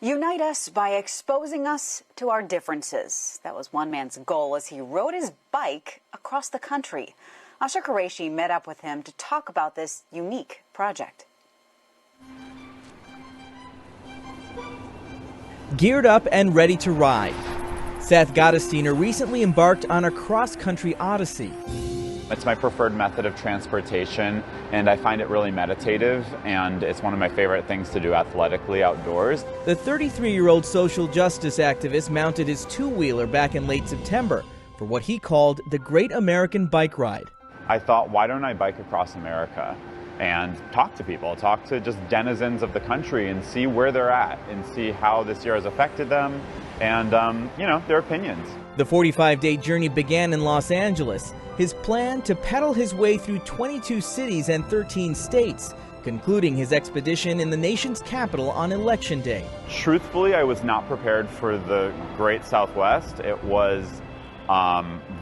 Unite us by exposing us to our differences. That was one man's goal as he rode his bike across the country. Asha Qureshi met up with him to talk about this unique project. Geared up and ready to ride, Seth Gottesdiener recently embarked on a cross-country odyssey. It's my preferred method of transportation, and I find it really meditative, and it's one of my favorite things to do athletically outdoors. The 33-year-old social justice activist mounted his two-wheeler back in late September for what he called the Great American Bike Ride. I thought, why don't I bike across America and talk to people, talk to just denizens of the country and see where they're at and see how this year has affected them and, their opinions. The 45-day journey began in Los Angeles. His plan to pedal his way through 22 cities and 13 states, concluding his expedition in the nation's capital on Election Day. Truthfully, I was not prepared for the Great Southwest. It was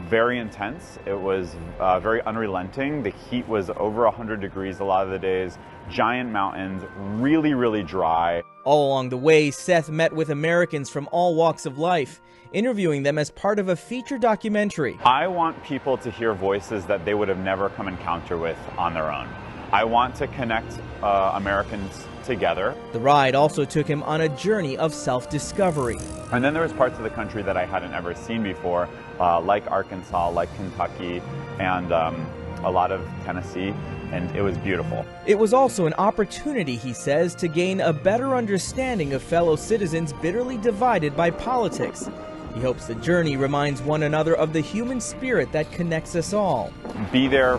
very intense. It was very unrelenting. The heat was over 100 degrees a lot of the days. Giant mountains, really, really dry. All along the way, Seth met with Americans from all walks of life, interviewing them as part of a feature documentary. I want people to hear voices that they would have never come encounter with on their own. I want to connect Americans together. The ride also took him on a journey of self-discovery. And then there was parts of the country that I hadn't ever seen before, like Arkansas, like Kentucky, and a lot of Tennessee, and it was beautiful. It was also an opportunity, he says, to gain a better understanding of fellow citizens bitterly divided by politics. He hopes the journey reminds one another of the human spirit that connects us all. Be there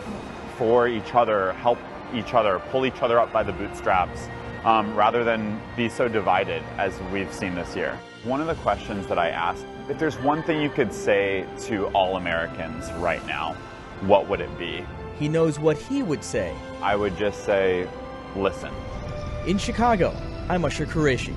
for each other, help each other, pull each other up by the bootstraps, rather than be so divided as we've seen this year. One of the questions that I asked, if there's one thing you could say to all Americans right now, what would it be? He knows what he would say. I would just say, listen. In Chicago, I'm Asha Qureshi.